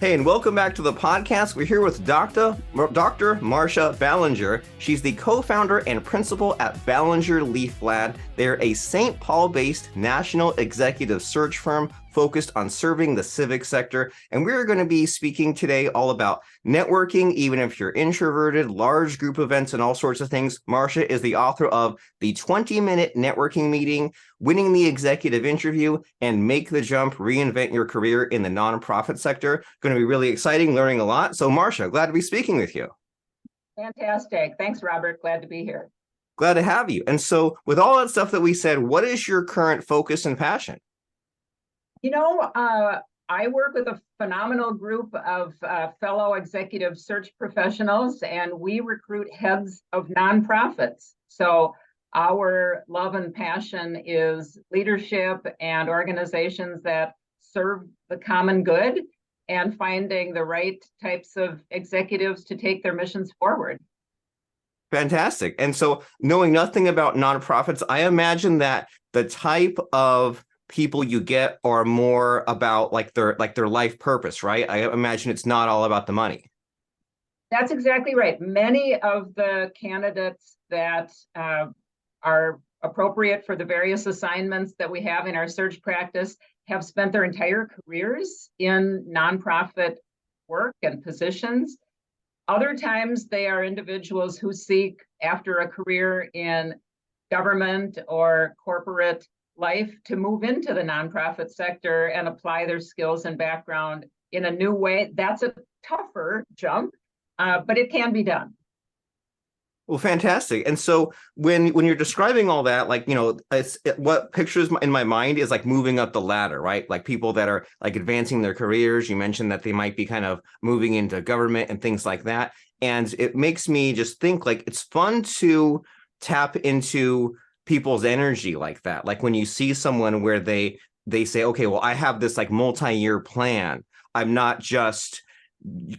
Hey, and welcome back to the podcast. We're here with Dr. Marcia Ballinger. She's the co-founder and principal at Ballinger Leafblad. They're a St. Paul-based national executive search firm focused on serving the civic sector. And we're going to be speaking today all about networking, even if you're introverted, large group events, and all sorts of things. Marcia is the author of the 20-minute networking meeting, winning the executive interview, and make the jump, reinvent your career in the nonprofit sector. Going to be really exciting, learning a lot. So Marcia, glad to be speaking with you. Fantastic. Thanks, Robert. Glad to be here. Glad to have you. And so with all that stuff that we said, what is your current focus and passion? I work with a phenomenal group of fellow executive search professionals, and we recruit heads of nonprofits. So our love and passion is leadership and organizations that serve the common good and finding the right types of executives to take their missions forward. Fantastic. And so knowing nothing about nonprofits, I imagine that the type of people you get are more about their life purpose, right? I imagine it's not all about the money. That's exactly right. Many of the candidates that are appropriate for the various assignments that we have in our search practice have spent their entire careers in nonprofit work and positions. Other times they are individuals who seek after a career in government or corporate life to move into the nonprofit sector and apply their skills and background in a new way. That's a tougher jump, but it can be done. Well, fantastic. And so when you're describing all that, what pictures in my mind is like moving up the ladder, right? Like people that are like advancing their careers. You mentioned that they might be kind of moving into government and things like that. And it makes me just think like it's fun to tap into people's energy like that. Like when you see someone where they say, okay, well, I have this like multi-year plan. I'm not just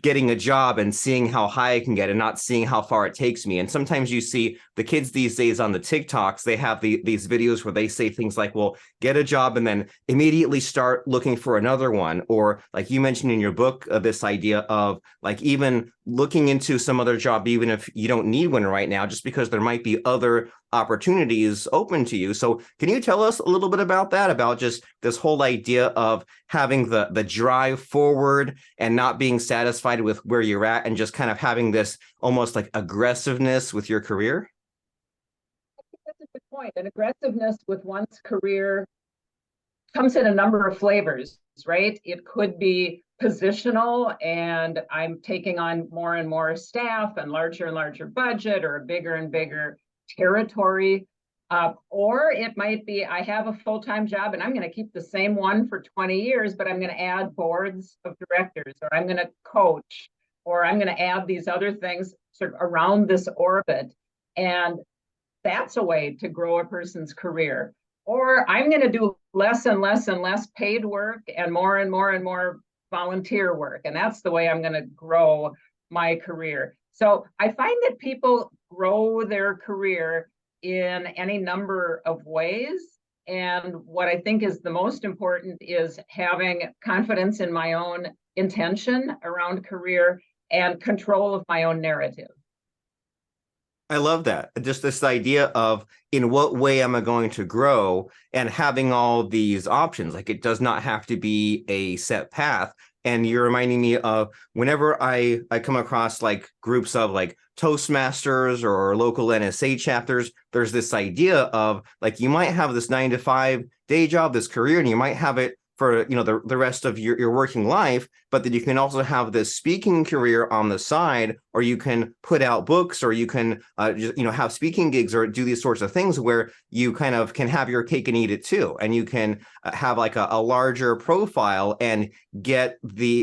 getting a job and seeing how high I can get and not seeing how far it takes me. And sometimes you see the kids these days on the TikToks, they have these videos where they say things like, well, get a job and then immediately start looking for another one. Or like you mentioned in your book, this idea of like even looking into some other job, even if you don't need one right now, just because there might be other opportunities open to you. So can you tell us a little bit about that, about just this whole idea of having the drive forward and not being satisfied with where you're at and just kind of having this almost like aggressiveness with your career? That's a good point. And aggressiveness with one's career comes in a number of flavors, right? It could be positional, and I'm taking on more and more staff and larger budget or a bigger and bigger territory. Or it might be, I have a full-time job and I'm going to keep the same one for 20 years, but I'm going to add boards of directors, or I'm going to coach, or I'm going to add these other things sort of around this orbit. And that's a way to grow a person's career. Or I'm going to do less and less and less paid work and more volunteer work. And that's the way I'm going to grow my career. So I find that people grow their career in any number of ways. And what I think is the most important is having confidence in my own intention around career and control of my own narrative. I love that. Just this idea of in what way am I going to grow and having all these options. Like it does not have to be a set path. And you're reminding me of whenever I come across like groups of like Toastmasters or local NSA chapters, there's this idea of like you might have this 9-to-5 day job, this career, and you might have it for the rest of your working life, but then you can also have this speaking career on the side, or you can put out books, or you can have speaking gigs or do these sorts of things where you kind of can have your cake and eat it too, and you can have like a larger profile and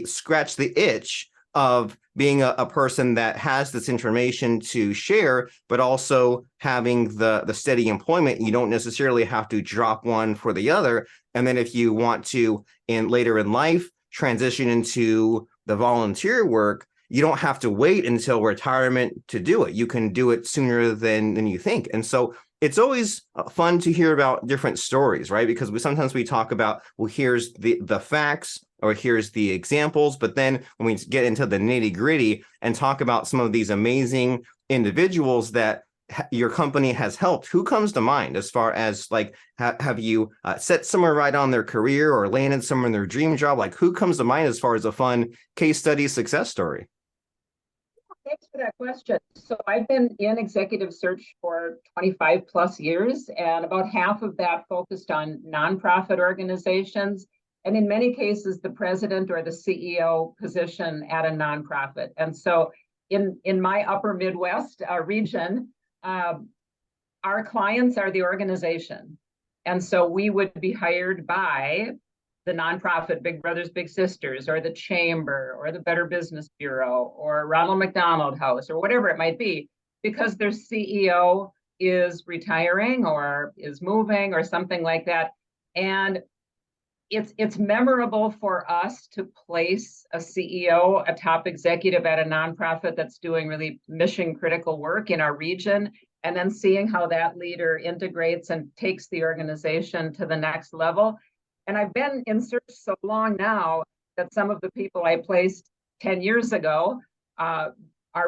scratch the itch of being a person that has this information to share, but also having the steady employment. You don't necessarily have to drop one for the other. And then if you want to, later in life, transition into the volunteer work, you don't have to wait until retirement to do it. You can do it sooner than you think. And so it's always fun to hear about different stories, right? Because sometimes we talk about, well, here's the facts or here's the examples, but then when we get into the nitty gritty and talk about some of these amazing individuals that your company has helped, who comes to mind as far as like, have you set somewhere right on their career or landed somewhere in their dream job? Like, who comes to mind as far as a fun case study success story? Thanks for that question. So I've been in executive search for 25 plus years, and about half of that focused on nonprofit organizations, and in many cases, the president or the CEO position at a nonprofit. And so in my upper Midwest region, our clients are the organization. And so we would be hired by the nonprofit Big Brothers Big Sisters or the Chamber or the Better Business Bureau or Ronald McDonald House or whatever it might be, because their CEO is retiring or is moving or something like that. And it's memorable for us to place a CEO, a top executive at a nonprofit that's doing really mission critical work in our region, and then seeing how that leader integrates and takes the organization to the next level. And I've been in search so long now that some of the people I placed 10 years ago are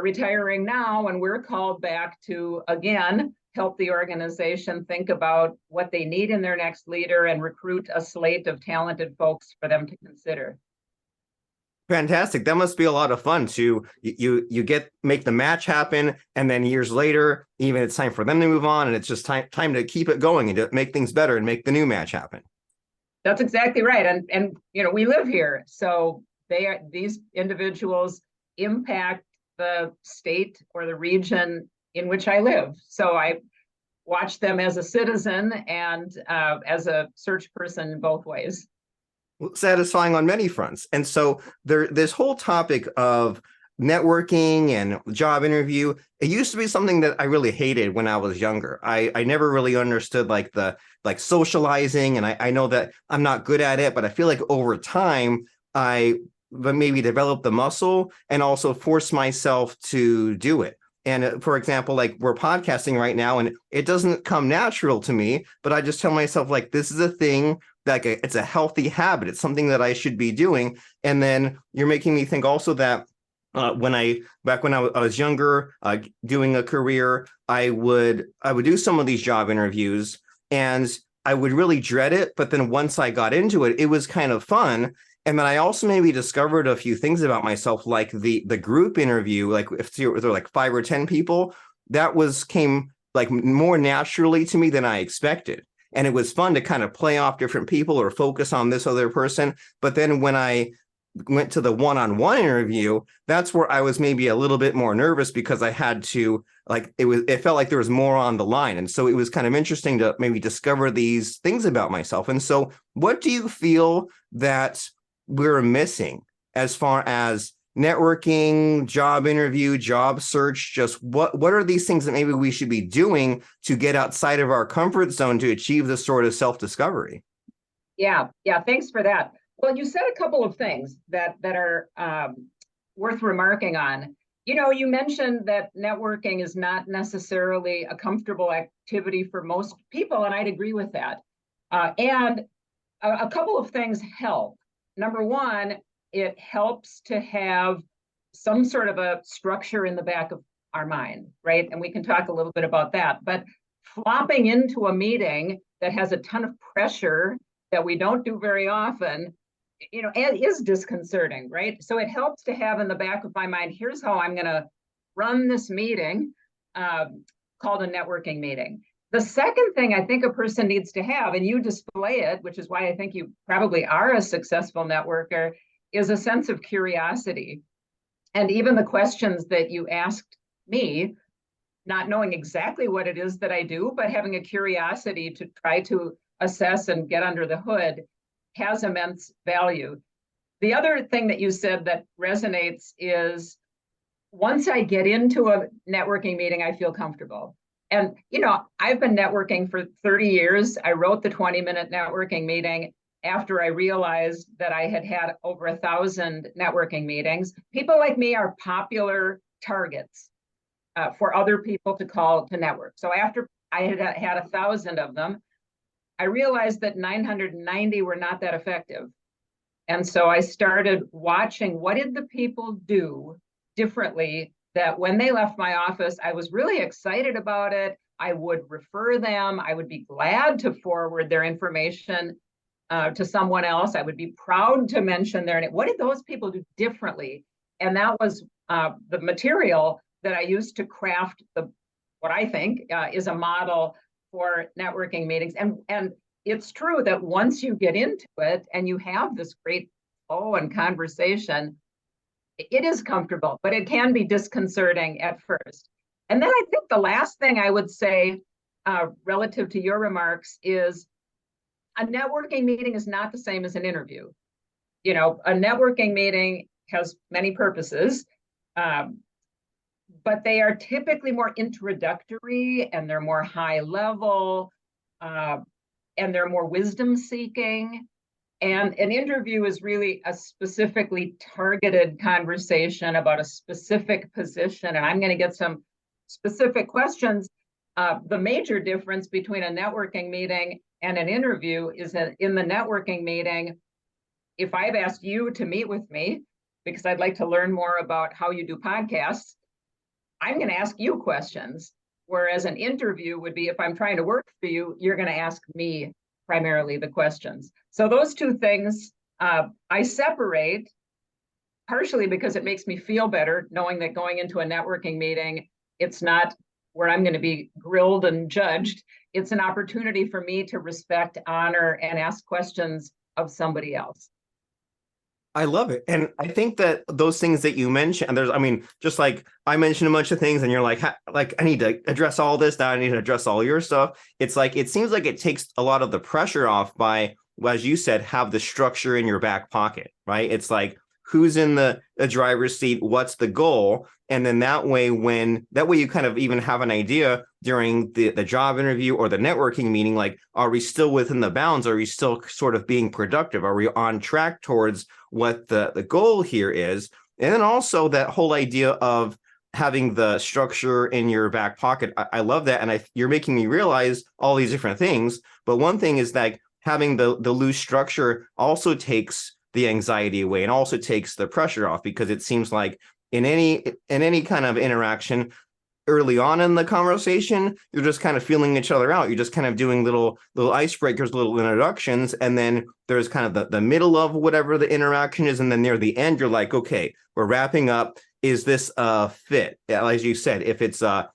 retiring now, and we're called back to, again, help the organization think about what they need in their next leader and recruit a slate of talented folks for them to consider. Fantastic. That must be a lot of fun to you make the match happen, and then years later, even it's time for them to move on, and it's just time to keep it going and to make things better and make the new match happen. That's exactly right. And you know, we live here, so these individuals impact the state or the region in which I live. So I watch them as a citizen and as a search person both ways. Satisfying on many fronts. And so this whole topic of networking and job interview, it used to be something that I really hated when I was younger. I never really understood like the socializing, and I know that I'm not good at it, but I feel like over time I maybe developed the muscle and also forced myself to do it. And for example, like we're podcasting right now and it doesn't come natural to me, but I just tell myself like, this is a thing, like it's a healthy habit. It's something that I should be doing. And then you're making me think also that back when I was younger, doing a career, I would do some of these job interviews and I would really dread it. But then once I got into it, it was kind of fun. And then I also maybe discovered a few things about myself, like the group interview, like if there were like 5 or 10 people, came like more naturally to me than I expected. And it was fun to kind of play off different people or focus on this other person. But then when I went to the one-on-one interview, that's where I was maybe a little bit more nervous because I had to it felt like there was more on the line. And so it was kind of interesting to maybe discover these things about myself. And so what do you feel that we're missing as far as networking, job interview, job search? Just what are these things that maybe we should be doing to get outside of our comfort zone to achieve this sort of self-discovery? Yeah, thanks for that. Well, you said a couple of things that are worth remarking on. You know, you mentioned that networking is not necessarily a comfortable activity for most people, and I'd agree with that. And a couple of things help. Number one, it helps to have some sort of a structure in the back of our mind, right? And we can talk a little bit about that. But flopping into a meeting that has a ton of pressure that we don't do very often, you know, and is disconcerting, right? So it helps to have in the back of my mind, here's how I'm going to run this meeting, called a networking meeting. The second thing I think a person needs to have, and you display it, which is why I think you probably are a successful networker, is a sense of curiosity. And even the questions that you asked me, not knowing exactly what it is that I do, but having a curiosity to try to assess and get under the hood, has immense value. The other thing that you said that resonates is once I get into a networking meeting, I feel comfortable. And, you know, I've been networking for 30 years. I wrote the 20-minute networking meeting after I realized that I had had over 1,000 networking meetings. People like me are popular targets for other people to call to network. So after I had 1,000 of them. I realized that 990 were not that effective. And so I started watching what did the people do differently that when they left my office, I was really excited about it. I would refer them. I would be glad to forward their information to someone else. I would be proud to mention their name. What did those people do differently? And that was the material that I used to craft what I think is a model for networking meetings. And it's true that once you get into it and you have this great flow and conversation, it is comfortable, but it can be disconcerting at first. And then I think the last thing I would say relative to your remarks is a networking meeting is not the same as an interview. You know, a networking meeting has many purposes, but they are typically more introductory and they're more high level and they're more wisdom seeking. And an interview is really a specifically targeted conversation about a specific position. And I'm going to get some specific questions. The major difference between a networking meeting and an interview is that in the networking meeting, if I've asked you to meet with me, because I'd like to learn more about how you do podcasts, I'm going to ask you questions. Whereas an interview would be if I'm trying to work for you, you're going to ask me primarily the questions. So those two things I separate partially because it makes me feel better knowing that going into a networking meeting, it's not where I'm going to be grilled and judged. It's an opportunity for me to respect, honor, and ask questions of somebody else. I love it. And I think that those things that you mentioned, I mean, just like I mentioned a bunch of things and you're like, I need to address all this. Now I need to address all your stuff. It's like, it seems like it takes a lot of the pressure off by, as you said, have the structure in your back pocket, right? It's like, who's in the driver's seat? What's the goal? And then that way you kind of even have an idea during the job interview or the networking meeting, like, are we still within the bounds? Are we still sort of being productive? Are we on track towards what the goal here is? And then also that whole idea of having the structure in your back pocket. I love that. And you're making me realize all these different things. But one thing is that having the loose structure also takes the anxiety away and also takes the pressure off, because it seems like in any kind of interaction early on in the conversation, you're just kind of feeling each other out. You're just kind of doing little icebreakers, little introductions. And then there's kind of the middle of whatever the interaction is. And then near the end, you're like, okay, we're wrapping up. Is this a fit? As you said, if it's a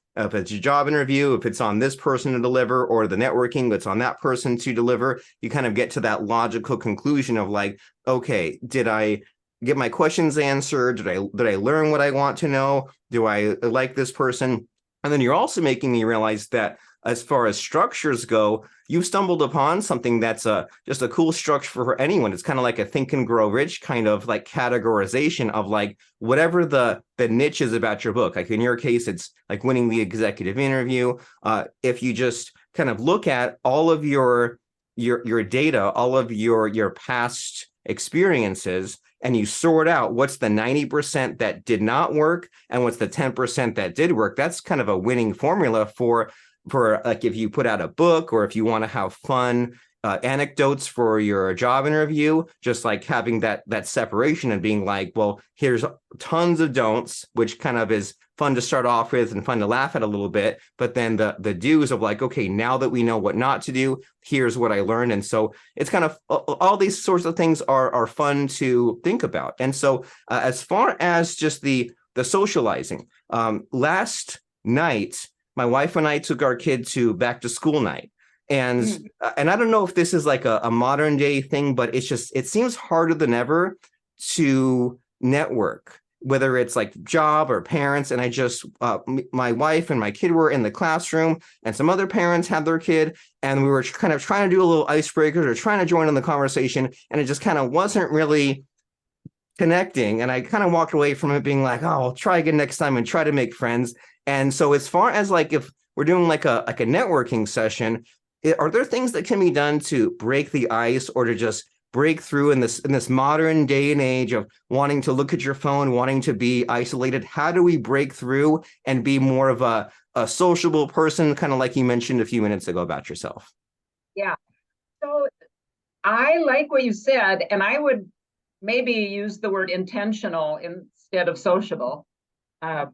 job interview, if it's on this person to deliver, or the networking, it's on that person to deliver, you kind of get to that logical conclusion of like, okay, did I get my questions answered? Did I learn what I want to know? Do I like this person? And then you're also making me realize that as far as structures go, you've stumbled upon something that's just a cool structure for anyone. It's kind of like a Think and Grow Rich kind of like categorization of like whatever the niche is about your book. Like in your case, it's like winning the executive interview. If you just kind of look at all of your data, all of your past experiences, and you sort out what's the 90% that did not work and what's the 10% that did work, that's kind of a winning formula for like if you put out a book, or if you want to have fun anecdotes for your job interview, just like having that separation and being like, well, here's tons of don'ts, which kind of is fun to start off with and fun to laugh at a little bit. But then the do's of like, okay, now that we know what not to do, here's what I learned. And so it's kind of all these sorts of things are fun to think about. And so as far as just the socializing, last night, my wife and I took our kid to back to school night. And I don't know if this is like a modern day thing, but it seems harder than ever to network, whether it's like job or parents. And my wife and my kid were in the classroom, and some other parents had their kid, and we were kind of trying to do a little icebreaker or trying to join in the conversation. And it just kind of wasn't really connecting. And I kind of walked away from it being like, oh, I'll try again next time and try to make friends. And so as far as like, if we're doing like a networking session, are there things that can be done to break the ice or to just break through in this modern day and age of wanting to look at your phone, wanting to be isolated? How do we break through and be more of a sociable person, kind of like you mentioned a few minutes ago about yourself? Yeah. So I like what you said, and I would maybe use the word intentional instead of sociable,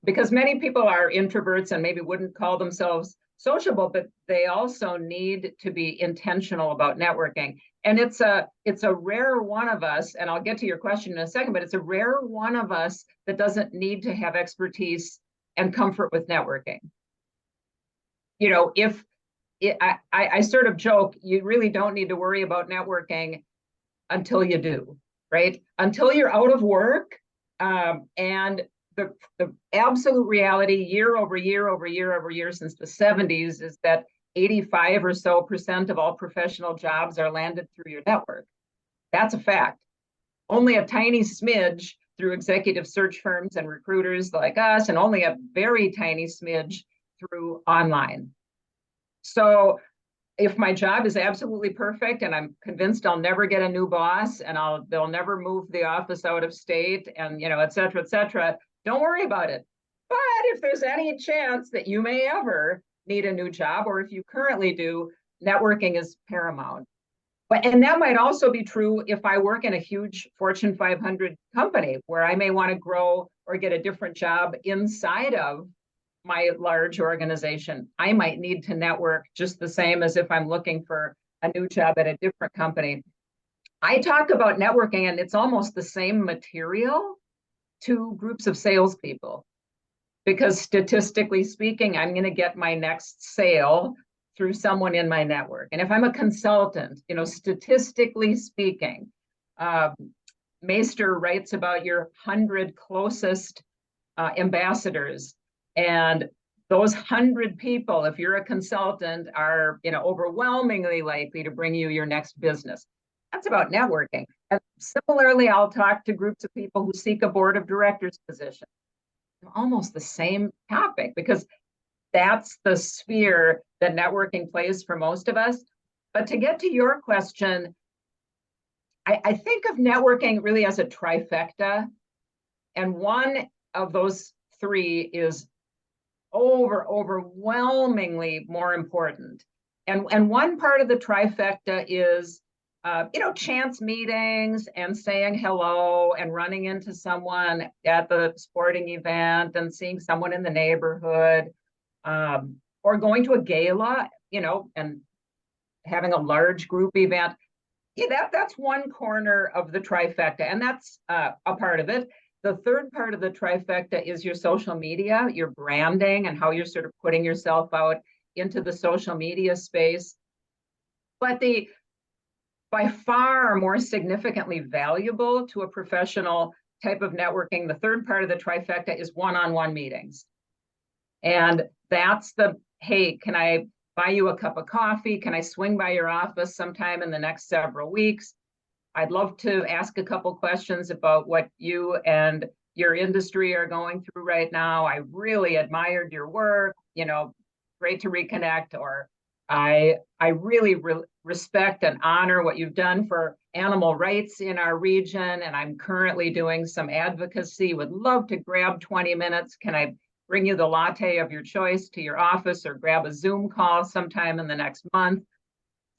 because many people are introverts and maybe wouldn't call themselves sociable, but they also need to be intentional about networking. And it's a rare one of us, and I'll get to your question in a second, but it's a rare one of us that doesn't need to have expertise and comfort with networking. You know, if I sort of joke, you really don't need to worry about networking until you do, right? Until you're out of work. And the absolute reality year over year over year over year since the 70s is that 85 or so percent of all professional jobs are landed through your network. That's a fact. Only a tiny smidge through executive search firms and recruiters like us, and only a very tiny smidge through online. So if my job is absolutely perfect and I'm convinced I'll never get a new boss and they'll never move the office out of state and, you know, et cetera, don't worry about it. But if there's any chance that you may ever need a new job, or if you currently do, networking is paramount. And that might also be true if I work in a huge Fortune 500 company where I may want to grow or get a different job inside of my large organization. I might need to network just the same as if I'm looking for a new job at a different company. I talk about networking, and it's almost the same material to groups of salespeople, because statistically speaking, I'm going to get my next sale through someone in my network. And if I'm a consultant, you know, statistically speaking, Meister writes about your 100 closest ambassadors. And those 100 people, if you're a consultant, are, you know, overwhelmingly likely to bring you your next business. That's about networking. And similarly, I'll talk to groups of people who seek a board of directors position. Almost the same topic, because that's the sphere that networking plays for most of us. But to get to your question, I think of networking really as a trifecta. And one of those three is overwhelmingly more important. And one part of the trifecta is, you know, chance meetings and saying hello and running into someone at the sporting event and seeing someone in the neighborhood, or going to a gala, you know, and having a large group event. Yeah, that's one corner of the trifecta, and that's a part of it. The third part of the trifecta is your social media, your branding, and how you're sort of putting yourself out into the social media space. But by far more significantly valuable to a professional type of networking, the third part of the trifecta is one-on-one meetings. And that's hey, can I buy you a cup of coffee? Can I swing by your office sometime in the next several weeks? I'd love to ask a couple questions about what you and your industry are going through right now. I really admired your work, you know, great to reconnect. Or I really respect and honor what you've done for animal rights in our region, and I'm currently doing some advocacy. Would love to grab 20 minutes. Can I bring you the latte of your choice to your office, or grab a Zoom call sometime in the next month?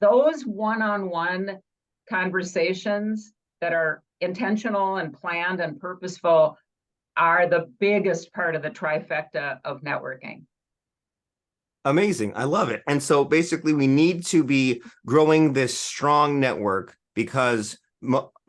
Those one-on-one conversations that are intentional and planned and purposeful are the biggest part of the trifecta of networking. Amazing. I love it. And so basically we need to be growing this strong network because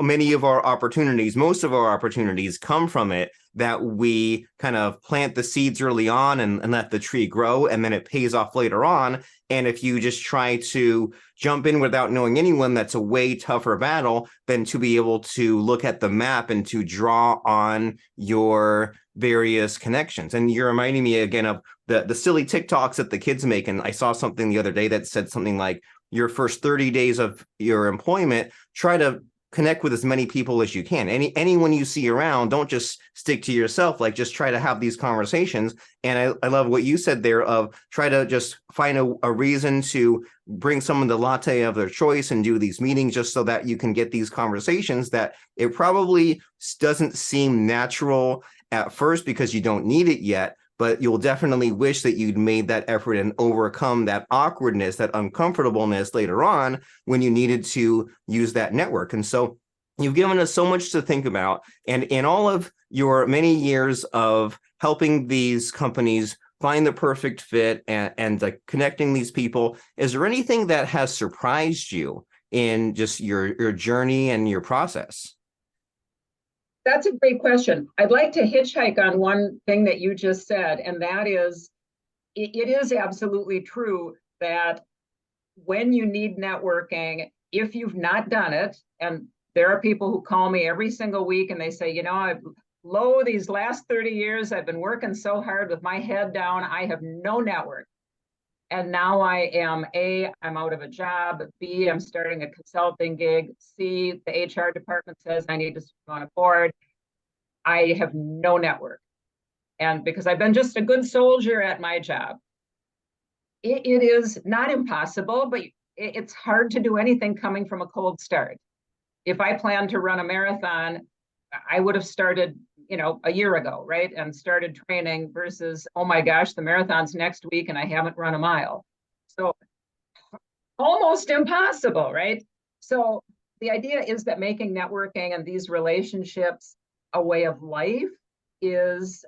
many of our opportunities, most of our opportunities come from it, that we kind of plant the seeds early on and let the tree grow, and then it pays off later on. And if you just try to jump in without knowing anyone, that's a way tougher battle than to be able to look at the map and to draw on your various connections. And you're reminding me again of the silly TikToks that the kids make. And I saw something the other day that said something like, your first 30 days of your employment, try to connect with as many people as you can. Anyone you see around, don't just stick to yourself. Like, just try to have these conversations. And I love what you said there of try to just find a reason to bring someone the latte of their choice and do these meetings, just so that you can get these conversations that it probably doesn't seem natural at first because you don't need it yet, but you'll definitely wish that you'd made that effort and overcome that awkwardness, that uncomfortableness later on when you needed to use that network. And so you've given us so much to think about. And in all of your many years of helping these companies find the perfect fit and like connecting these people, is there anything that has surprised you in just your journey and your process? That's a great question. I'd like to hitchhike on one thing that you just said, and that is, it is absolutely true that when you need networking, if you've not done it, and there are people who call me every single week and they say, these last 30 years, I've been working so hard with my head down, I have no network. And now I am I'm out of a job. B, I'm starting a consulting gig. C, the HR department says I need to serve on a board. I have no network. And because I've been just a good soldier at my job, it is not impossible, but it's hard to do anything coming from a cold start. If I planned to run a marathon, I would have started a year ago, right? And started training versus, oh my gosh, the marathon's next week and I haven't run a mile. So almost impossible, right? So the idea is that making networking and these relationships a way of life is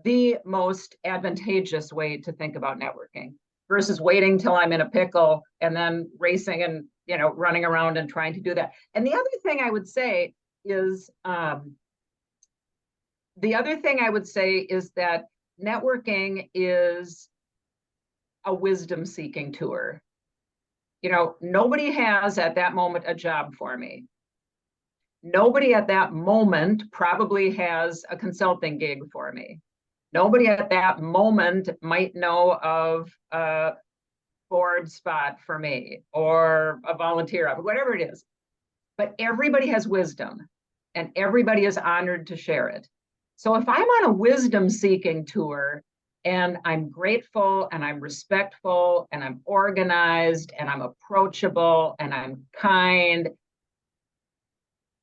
the most advantageous way to think about networking versus waiting till I'm in a pickle and then racing and running around and trying to do that. And the other thing I would say is that networking is a wisdom seeking tour. Nobody has at that moment a job for me. Nobody at that moment probably has a consulting gig for me. Nobody at that moment might know of a board spot for me or a volunteer, whatever it is. But everybody has wisdom and everybody is honored to share it. So if I'm on a wisdom seeking tour and I'm grateful and I'm respectful and I'm organized and I'm approachable and I'm kind,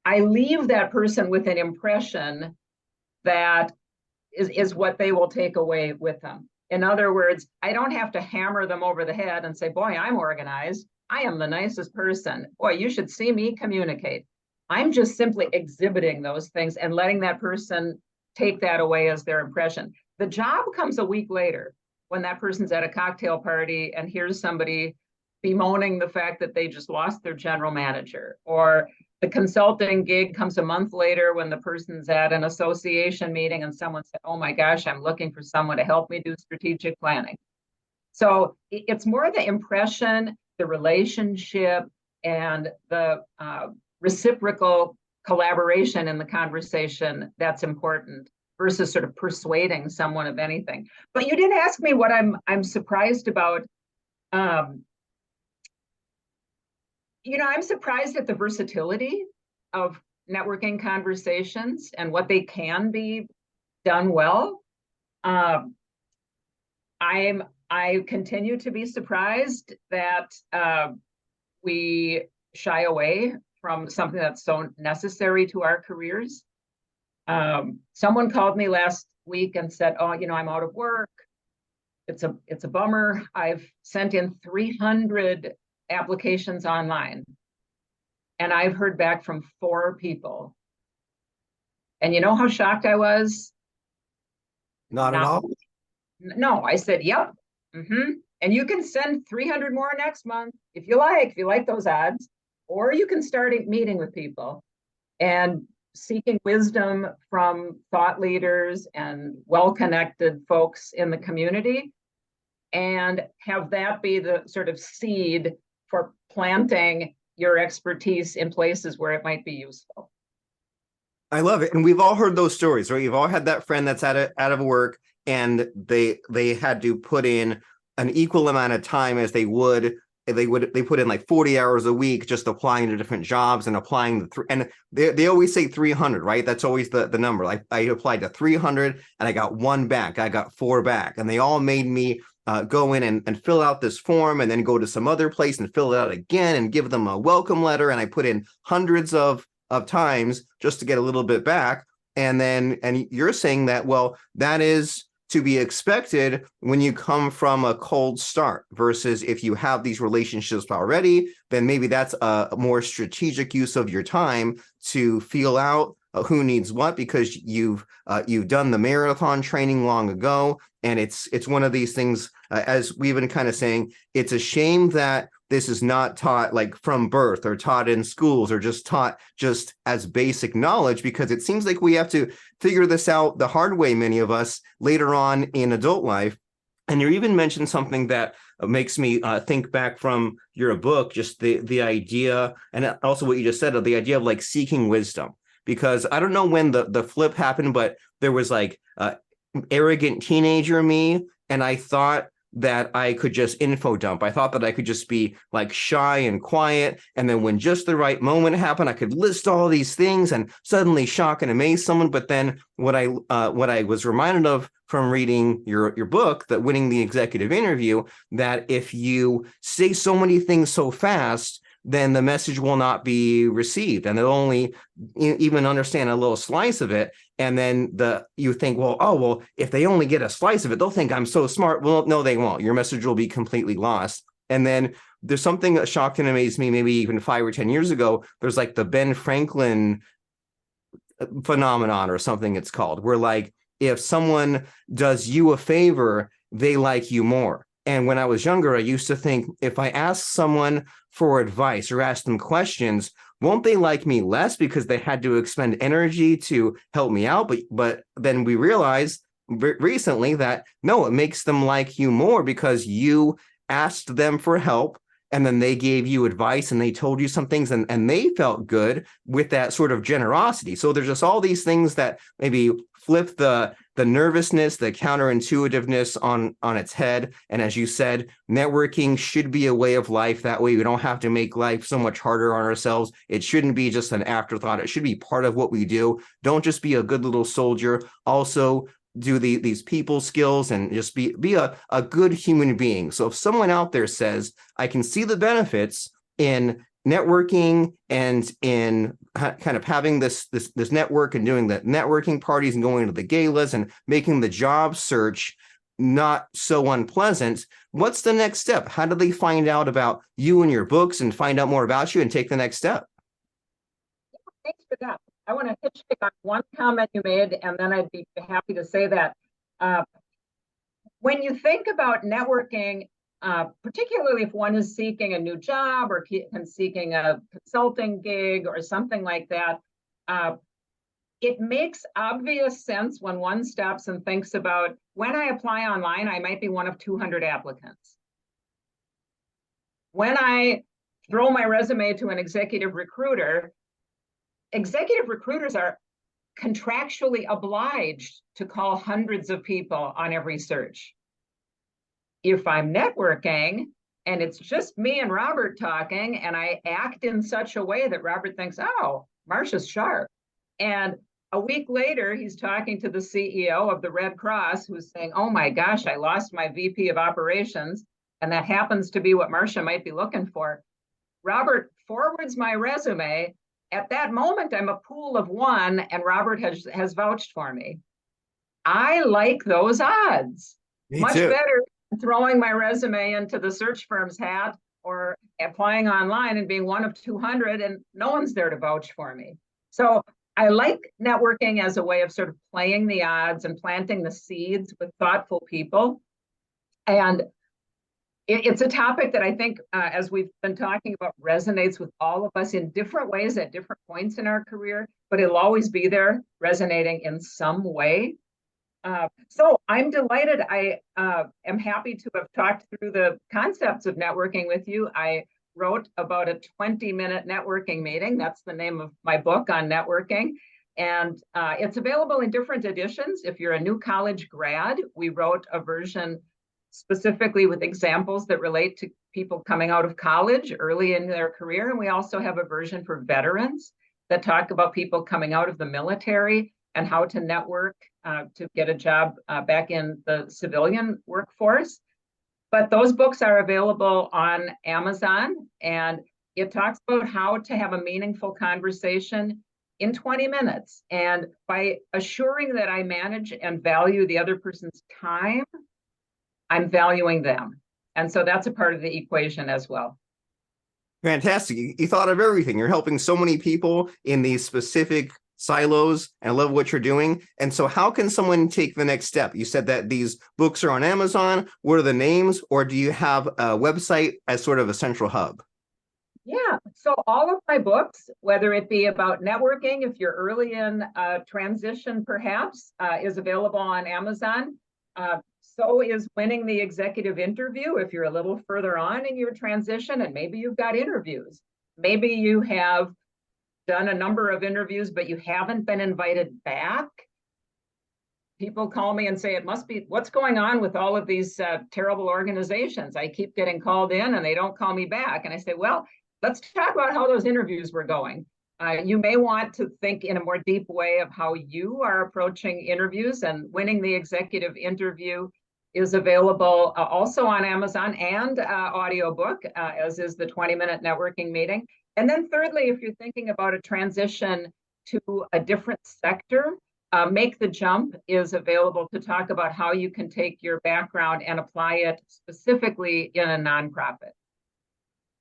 I leave that person with an impression that is what they will take away with them. In other words, I don't have to hammer them over the head and say, boy, I'm organized. I am the nicest person. Boy, you should see me communicate. I'm just simply exhibiting those things and letting that person take that away as their impression. The job comes a week later when that person's at a cocktail party and here's somebody bemoaning the fact that they just lost their general manager, or the consulting gig comes a month later when the person's at an association meeting and someone said, oh my gosh, I'm looking for someone to help me do strategic planning. So it's more the impression, the relationship, and the reciprocal collaboration in the conversation that's important versus sort of persuading someone of anything. But you did ask me what I'm surprised about. I'm surprised at the versatility of networking conversations and what they can be done well. I continue to be surprised that we shy away from something that's so necessary to our careers. Someone called me last week and said, oh, I'm out of work. It's a bummer. I've sent in 300 applications online and I've heard back from 4 people. And you know how shocked I was? Not at all. No, I said, yep. Mm-hmm. And you can send 300 more next month if you like those odds, or you can start meeting with people and seeking wisdom from thought leaders and well-connected folks in the community and have that be the sort of seed for planting your expertise in places where it might be useful. I love it. And we've all heard those stories, right? You've all had that friend that's out of work and they had to put in an equal amount of time as they would they put in like 40 hours a week just applying to different jobs and applying and they always say 300, right? That's always the number. I applied to 300 and I got one back. I got four back, and they all made me go in and fill out this form and then go to some other place and fill it out again and give them a welcome letter. And I put in hundreds of times just to get a little bit back. And you're saying that, well, that is to be expected when you come from a cold start, versus if you have these relationships already, then maybe that's a more strategic use of your time to feel out who needs what, because you've done the marathon training long ago. And it's one of these things, as we've been kind of saying, it's a shame that this is not taught like from birth or taught in schools or just taught just as basic knowledge, because it seems like we have to figure this out the hard way, many of us, later on in adult life. And you even mentioned something that makes me think back from your book, just the idea, and also what you just said, of the idea of like seeking wisdom. Because I don't know when the flip happened, but there was like arrogant teenager me, and I thought that I could just info dump. I thought that I could just be like shy and quiet, and then when just the right moment happened, I could list all these things and suddenly shock and amaze someone. But then what I was reminded of from reading your book, that Winning the Executive Interview, that if you say so many things so fast, then the message will not be received, and they'll only even understand a little slice of it. And then you think, well, if they only get a slice of it, they'll think I'm so smart. Well, no, they won't. Your message will be completely lost. And then there's something that shocked and amazed me, maybe even 5 or 10 years ago. There's like the Ben Franklin phenomenon or something it's called, where like if someone does you a favor, they like you more. And when I was younger, I used to think, if I ask someone for advice or ask them questions, won't they like me less because they had to expend energy to help me out? But then we realized recently that no, it makes them like you more because you asked them for help, and then they gave you advice and they told you some things, and they felt good with that sort of generosity. So there's just all these things that maybe flip the nervousness, the counterintuitiveness on its head. And as you said, networking should be a way of life. That way we don't have to make life so much harder on ourselves. It shouldn't be just an afterthought. It should be part of what we do. Don't just be a good little soldier. Also do these people skills and just be a good human being. So if someone out there says, I can see the benefits in networking and in kind of having this network and doing the networking parties and going to the galas and making the job search not so unpleasant, what's the next step? How do they find out about you and your books and find out more about you and take the next step? Thanks for that. I want to hitchhike on one comment you made, and then I'd be happy to say that. When you think about networking, particularly if one is seeking a new job or seeking a consulting gig or something like that, it makes obvious sense when one stops and thinks about, when I apply online, I might be one of 200 applicants. When I throw my resume to an executive recruiters are contractually obliged to call hundreds of people on every search. If I'm networking and it's just me and Robert talking, and I act in such a way that Robert thinks, oh, Marcia's sharp. And a week later, he's talking to the CEO of the Red Cross, who's saying, oh my gosh, I lost my VP of operations. And that happens to be what Marcia might be looking for. Robert forwards my resume. At that moment, I'm a pool of one, and Robert has vouched for me. I like those odds. Much better than throwing my resume into the search firm's hat or applying online and being one of 200 and no one's there to vouch for me. So I like networking as a way of sort of playing the odds and planting the seeds with thoughtful people. And it's a topic that I think, as we've been talking about, resonates with all of us in different ways at different points in our career, but it'll always be there resonating in some way. So I'm delighted. I am happy to have talked through the concepts of networking with you. I wrote about a 20-minute networking meeting. That's the name of my book on networking. And it's available in different editions. If you're a new college grad, we wrote a version specifically with examples that relate to people coming out of college early in their career. And we also have a version for veterans that talk about people coming out of the military and how to network to get a job back in the civilian workforce. But those books are available on Amazon, and it talks about how to have a meaningful conversation in 20 minutes. And by assuring that I manage and value the other person's time, I'm valuing them. And so that's a part of the equation as well. Fantastic. You thought of everything. You're helping so many people in these specific silos, and I love what you're doing. And so how can someone take the next step? You said that these books are on Amazon. What are the names? Or do you have a website as sort of a central hub? Yeah, so all of my books, whether it be about networking, if you're early in transition perhaps, is available on Amazon. So is Winning the Executive Interview if you're a little further on in your transition and maybe you've got interviews. Maybe you have done a number of interviews, but you haven't been invited back. People call me and say, it must be, what's going on with all of these terrible organizations? I keep getting called in and they don't call me back. And I say, well, let's talk about how those interviews were going. You may want to think in a more deep way of how you are approaching interviews, and Winning the Executive Interview is available also on Amazon and audiobook, as is the 20-minute networking meeting. And then thirdly, if you're thinking about a transition to a different sector, Make the Jump is available to talk about how you can take your background and apply it specifically in a nonprofit.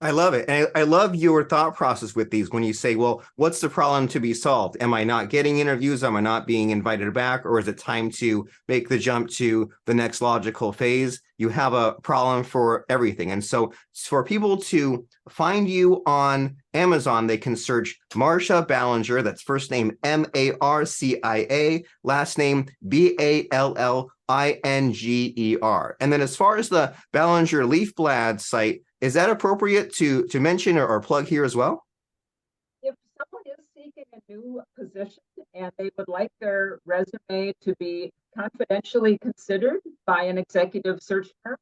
I love it. And I love your thought process with these when you say, well, what's the problem to be solved? Am I not getting interviews? Am I not being invited back? Or is it time to make the jump to the next logical phase? You have a problem for everything. And so for people to find you on Amazon, they can search Marcia Ballinger. That's first name Marcia, last name Ballinger. And then as far as the Ballinger Leafblad site, is that appropriate to mention or plug here as well? If someone is seeking a new position and they would like their resume to be confidentially considered by an executive search firm,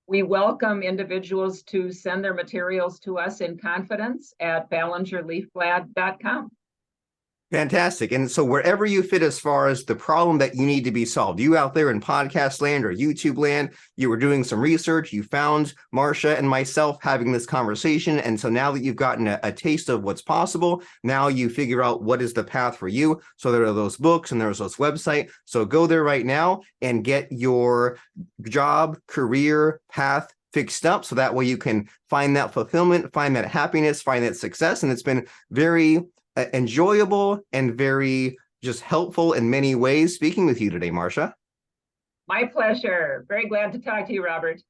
we welcome individuals to send their materials to us in confidence at ballingerleafblad.com. Fantastic. And so wherever you fit as far as the problem that you need to be solved, you out there in podcast land or YouTube land, you were doing some research, you found Marcia and myself having this conversation. And so now that you've gotten a taste of what's possible, now you figure out what is the path for you. So there are those books and there's those websites. So go there right now and get your job, career path fixed up. So that way you can find that fulfillment, find that happiness, find that success. And it's been very enjoyable and very just helpful in many ways speaking with you today, Marcia. My pleasure. Very glad to talk to you, Robert.